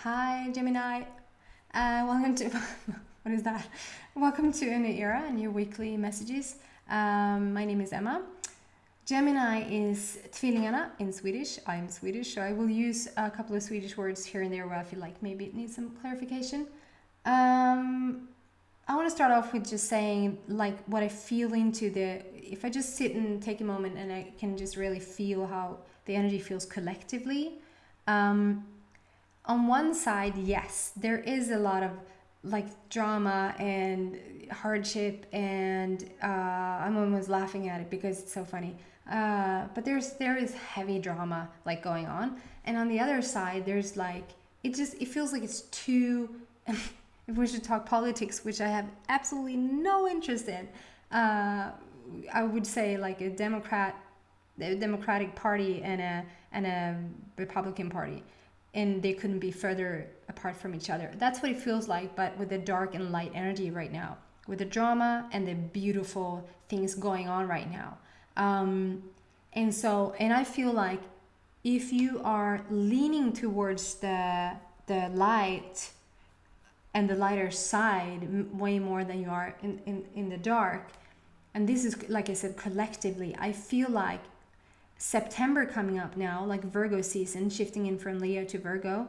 Hi, Gemini. Welcome to what is that? Welcome to a new era and your weekly messages. My name is Emma. Gemini is Tvillingarna in Swedish. I'm Swedish, so I will use a couple of Swedish words here and there where I feel like maybe it needs some clarification. I want to start off with just saying like what I feel into if I just sit and take a moment and I can just really feel how the energy feels collectively. On one side, yes, there is a lot of like drama and hardship, and I'm almost laughing at it because it's so funny. But there is heavy drama like going on, and on the other side, there's like it feels like it's too. If we should talk politics, which I have absolutely no interest in, I would say like a Democratic Party and a Republican Party, and they couldn't be further apart from each other. That's what it feels like, but with the dark and light energy right now, with the drama and the beautiful things going on right now. And I feel like if you are leaning towards the light and the lighter side way more than you are in the dark, and this is, like I said, collectively, I feel like September coming up now, like Virgo season, shifting in from Leo to Virgo,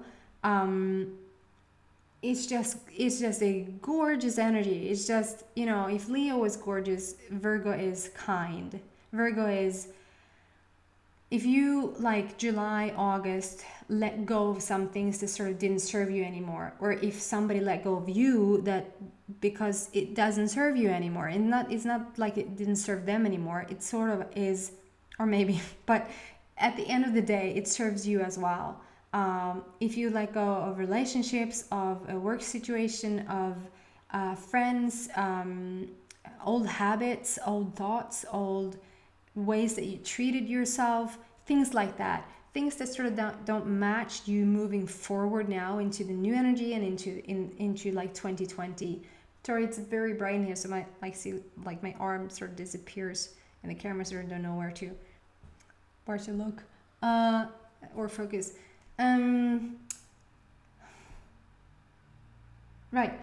it's just a gorgeous energy. It's just, if Leo is gorgeous, Virgo is kind. Virgo is, if you like July, August, let go of some things that sort of didn't serve you anymore, or if somebody let go of you that because it doesn't serve you anymore, and it's not like it didn't serve them anymore, it sort of is, or maybe, but at the end of the day, it serves you as well. If you let go of relationships, of a work situation, of friends, old habits, old thoughts, old ways that you treated yourself, things like that, things that sort of don't match you moving forward now into the new energy and into like 2020. Sorry, it's very bright in here, so my arm sort of disappears and the camera sort of don't know where to look or focus. Right.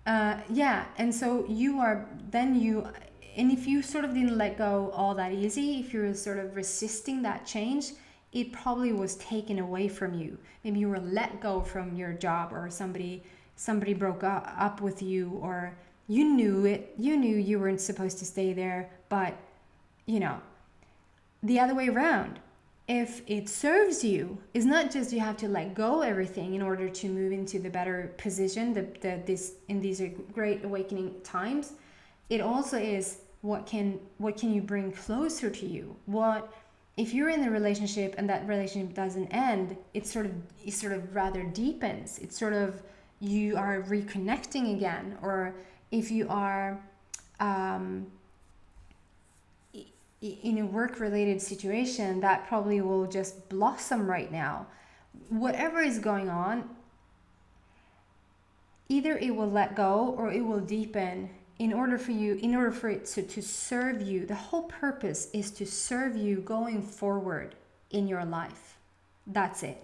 Yeah, and so and if you sort of didn't let go all that easy, if you're sort of resisting that change, it probably was taken away from you. Maybe you were let go from your job, or somebody broke up with you, or you knew you weren't supposed to stay there, but the other way around. If it serves you, it's not just you have to let go everything in order to move into the better position in these great awakening times. It also is what can you bring closer to you? What if you're in a relationship and that relationship doesn't end, it sort of rather deepens. It's sort of you are reconnecting again, or if you are in a work-related situation, that probably will just blossom right now. Whatever is going on, either it will let go or it will deepen in order for it to serve you. The whole purpose is to serve you going forward in your life. That's it.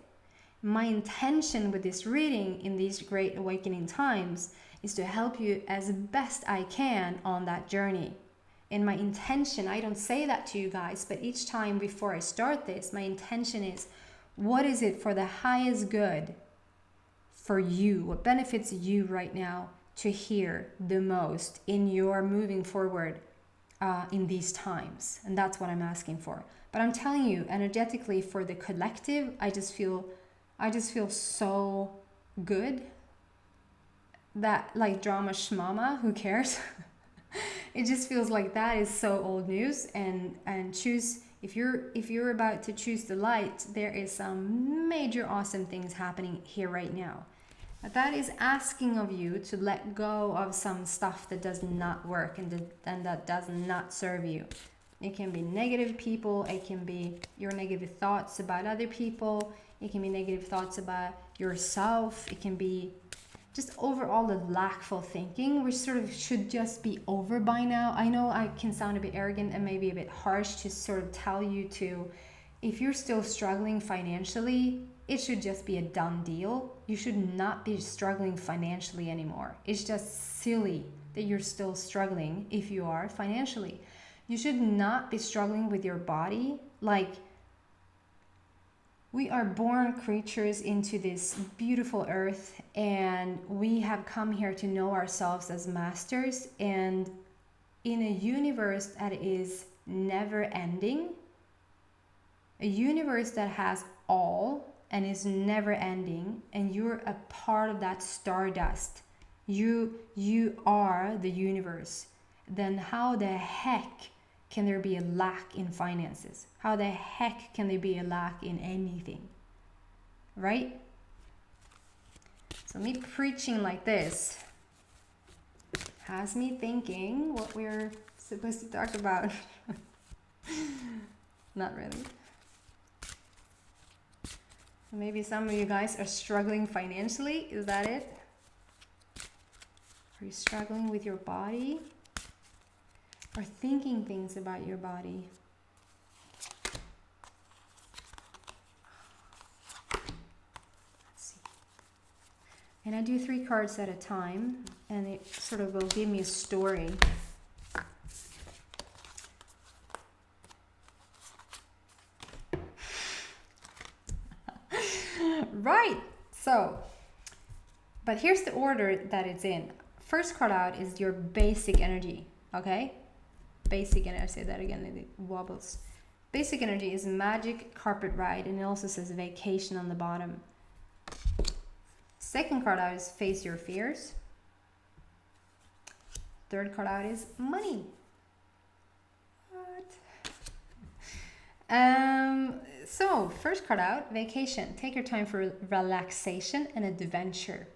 My intention with this reading in these great awakening times is to help you as best I can on that journey. And my intention, I don't say that to you guys, but each time before I start this, my intention is, what is it for the highest good for you? What benefits you right now to hear the most in your moving forward in these times? And that's what I'm asking for. But I'm telling you, energetically, for the collective, I just feel so good that, like, drama shmama, who cares? It just feels like that is so old news, and choose, if you're about to choose the light, there is some major awesome things happening here right now. But that is asking of you to let go of some stuff that does not work and that does not serve you. It can be negative people, it can be your negative thoughts about other people, it can be negative thoughts about yourself, it can be just overall the lackful thinking, which sort of should just be over by now. I know I can sound a bit arrogant and maybe a bit harsh to sort of tell you to, if you're still struggling financially, it should just be a done deal. You should not be struggling financially anymore. It's just silly that you're still struggling if you are financially. You should not be struggling with your body. Like, we are born creatures into this beautiful earth, and we have come here to know ourselves as masters. And in a universe that is never ending, a universe that has all and is never ending, and you're a part of that stardust, you are the universe, then how the heck can there be a lack in finances? How the heck can there be a lack in anything? Right? So me preaching like this has me thinking what we're supposed to talk about. Not really. Maybe some of you guys are struggling financially. Is that it? Are you struggling with your body? Or thinking things about your body? Let's see. And I do 3 cards at a time, and it sort of will give me a story. Right, so, but here's the order that it's in. First card out is your basic energy, okay? Basic energy, I say that again, it wobbles. Basic energy is magic carpet ride, and it also says vacation on the bottom. Second card out is face your fears. Third card out is money. What? So first card out, vacation. Take your time for relaxation and adventure.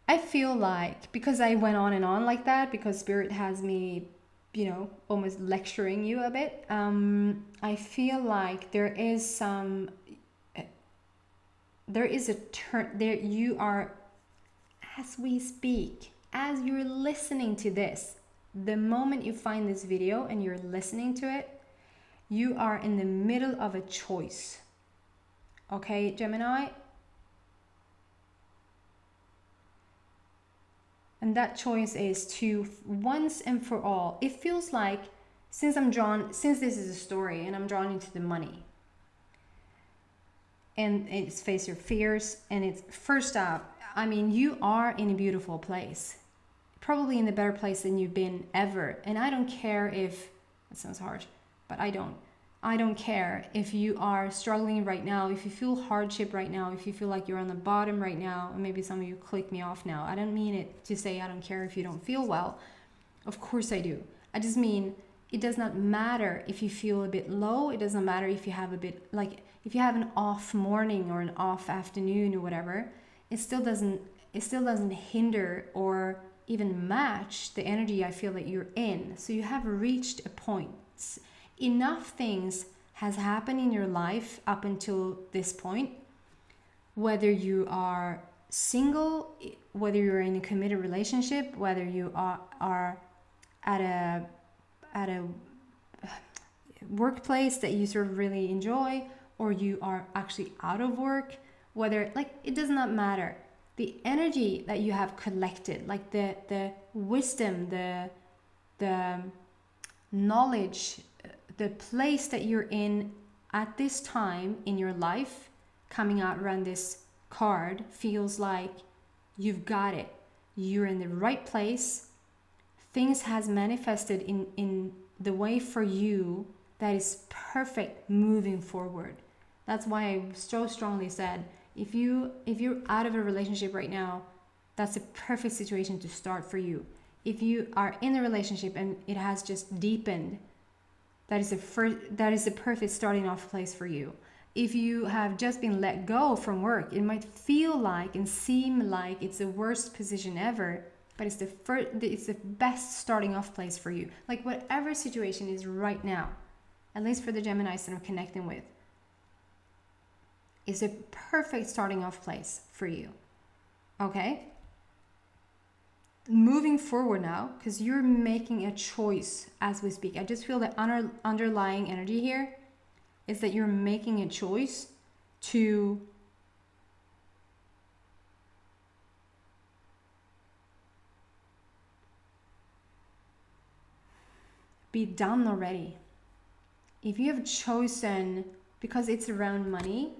I feel like, because I went on and on like that, because Spirit has me, you know, almost lecturing you a bit, I feel like there is a turn there. You are, as we speak, as you're listening to this, the moment you find this video and you're listening to it, you are in the middle of a choice. Okay, Gemini? And that choice is to, once and for all, it feels like, since this is a story and I'm drawn into the money, and it's face your fears, and it's first up, I mean, you are in a beautiful place, probably in a better place than you've been ever. And I don't care if, it sounds harsh, but I don't care if you are struggling right now, if you feel hardship right now, if you feel like you're on the bottom right now, and maybe some of you click me off now. I don't mean it to say I don't care if you don't feel well. Of course I do. I just mean it does not matter if you feel a bit low. It doesn't matter if you have a bit, like, if you have an off morning or an off afternoon or whatever. It still doesn't hinder or even match the energy I feel that you're in. So you have reached a point. Enough things has happened in your life up until this point, whether you are single, whether you're in a committed relationship, whether you are at a workplace that you sort of really enjoy, or you are actually out of work, whether, like, it does not matter. The energy that you have collected, like the wisdom, the knowledge, the place that you're in at this time in your life, coming out around this card, feels like you've got it. You're in the right place. Things has manifested in the way for you that is perfect moving forward. That's why I so strongly said, if you're out of a relationship right now, that's a perfect situation to start for you. If you are in a relationship and it has just deepened, that is the perfect starting off place for you. If you have just been let go from work, it might feel like and seem like it's the worst position ever, but it's the best starting off place for you. Like, whatever situation is right now, at least for the Geminis that I'm connecting with, is a perfect starting off place for you. Okay? Moving forward now, because you're making a choice as we speak. I just feel the underlying energy here is that you're making a choice to be done already. If you have chosen, because it's around money,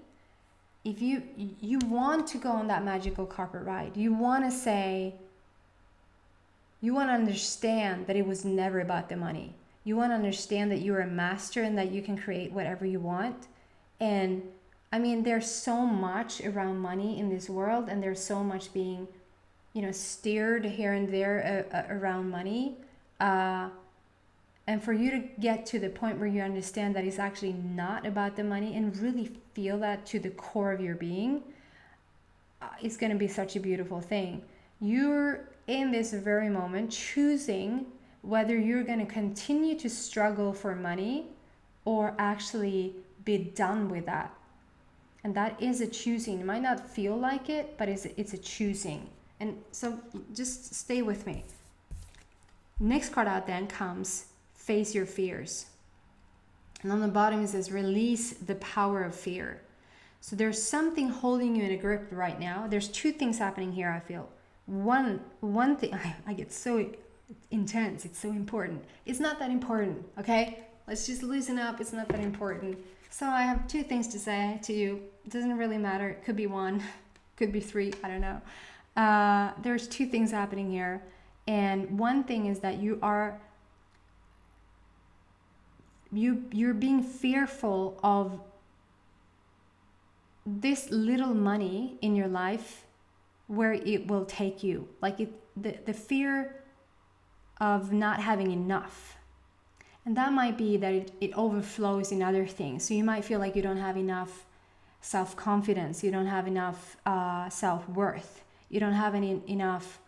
if you want to go on that magical carpet ride, you want to say, you want to understand that it was never about the money. You want to understand that you're a master and that you can create whatever you want. And I mean, there's so much around money in this world, and there's so much being, steered here and there around money. And for you to get to the point where you understand that it's actually not about the money and really feel that to the core of your being, it's going to be such a beautiful thing. You're in this very moment choosing whether you're going to continue to struggle for money or actually be done with that. And that is a choosing. It might not feel like it, but it's a choosing. And so just stay with me. Next card out then comes face your fears. And on the bottom it says release the power of fear. So there's something holding you in a grip right now. There's two things happening here, I feel. One thing, I get so intense, it's so important. It's not that important, okay? Let's just loosen up, it's not that important. So I have two things to say to you. It doesn't really matter, it could be one, could be three, I don't know. There's two things happening here. And one thing is that you're being fearful of this little money in your life, where it will take you. Like the fear of not having enough. And that might be that it overflows in other things. So you might feel like you don't have enough self-confidence, you don't have enough self-worth, you don't have enough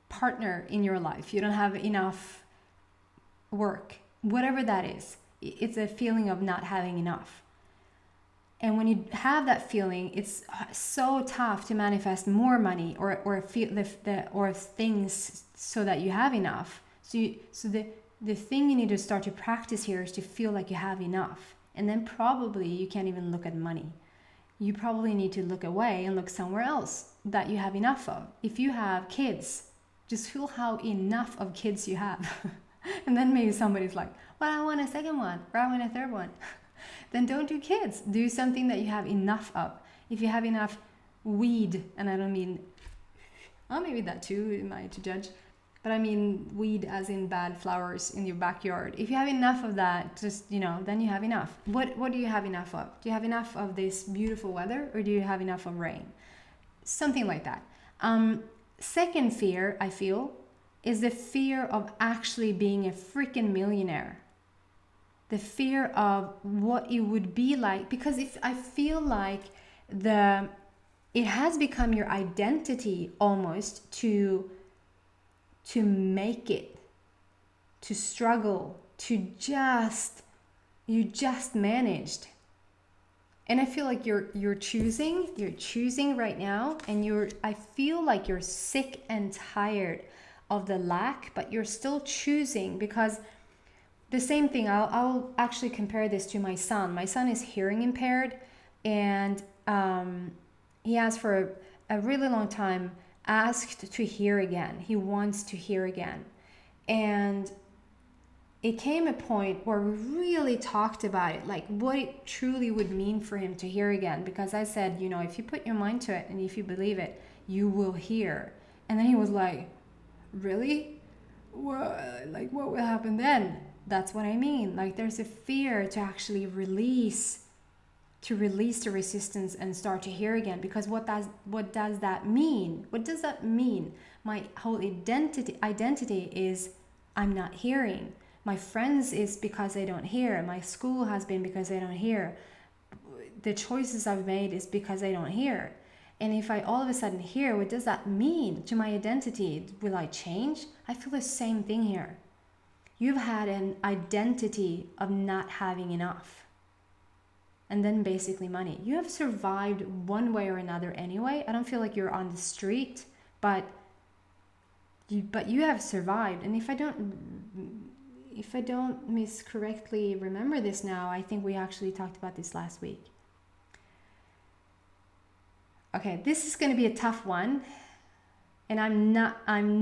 partner in your life, you don't have enough work, whatever that is. It's a feeling of not having enough. And when you have that feeling, it's so tough to manifest more money or feel or things so that you have enough. So the thing you need to start to practice here is to feel like you have enough. And then probably you can't even look at money. You probably need to look away and look somewhere else that you have enough of. If you have kids, just feel how enough of kids you have. And then maybe somebody's like, well, I want a second one, or I want a third one. Then don't do kids. Do something that you have enough of. If you have enough weed, and I don't mean, maybe that too, am I to judge? But I mean weed as in bad flowers in your backyard. If you have enough of that, just, then you have enough. What do you have enough of? Do you have enough of this beautiful weather, or do you have enough of rain? Something like that. Second fear, I feel, is the fear of actually being a freaking millionaire. The fear of what it would be like, because if I feel like it has become your identity almost to make it, to struggle, you just managed. And I feel like you're choosing right now, and I feel like you're sick and tired of the lack, but you're still choosing, because the same thing, I'll actually compare this to my son. My son is hearing impaired, and he has for a really long time asked to hear again. He wants to hear again. And it came a point where we really talked about it, like what it truly would mean for him to hear again. Because I said, if you put your mind to it and if you believe it, you will hear. And then he was like, really? What will happen then? That's what I mean. Like there's a fear to actually release the resistance and start to hear again. Because what does that mean? What does that mean? My whole identity is I'm not hearing. My friends is because they don't hear. My school has been because they don't hear. The choices I've made is because I don't hear. And if I all of a sudden hear, what does that mean to my identity? Will I change? I feel the same thing here. You've had an identity of not having enough. And then basically money. You have survived one way or another anyway. I don't feel like you're on the street, but you have survived. And if I don't miscorrectly remember this now, I think we actually talked about this last week. Okay, this is going to be a tough one. And I'm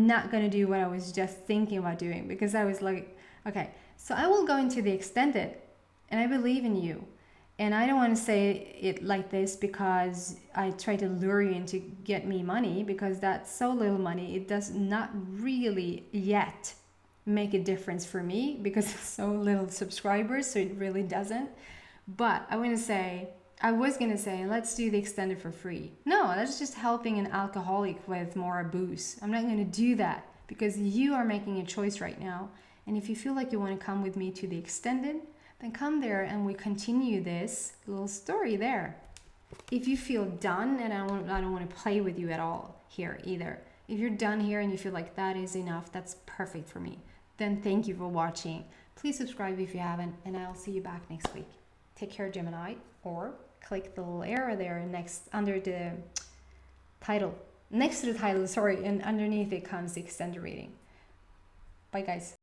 not going to do what I was just thinking about doing, because I was like, okay, so I will go into the extended, and I believe in you. And I don't want to say it like this because I try to lure you in to get me money, because that's so little money. It does not really yet make a difference for me because it's so little subscribers, so it really doesn't. But I was going to say, let's do the extended for free. No, that's just helping an alcoholic with more booze. I'm not going to do that, because you are making a choice right now. And if you feel like you want to come with me to the extended, then come there and we continue this little story there. If you feel done, and I don't want to play with you at all here either. If you're done here and you feel like that is enough, that's perfect for me. Then thank you for watching. Please subscribe if you haven't, and I'll see you back next week. Take care, Gemini, or click the little arrow there under the title. Next to the title, sorry, and underneath it comes the extended reading. Bye, guys.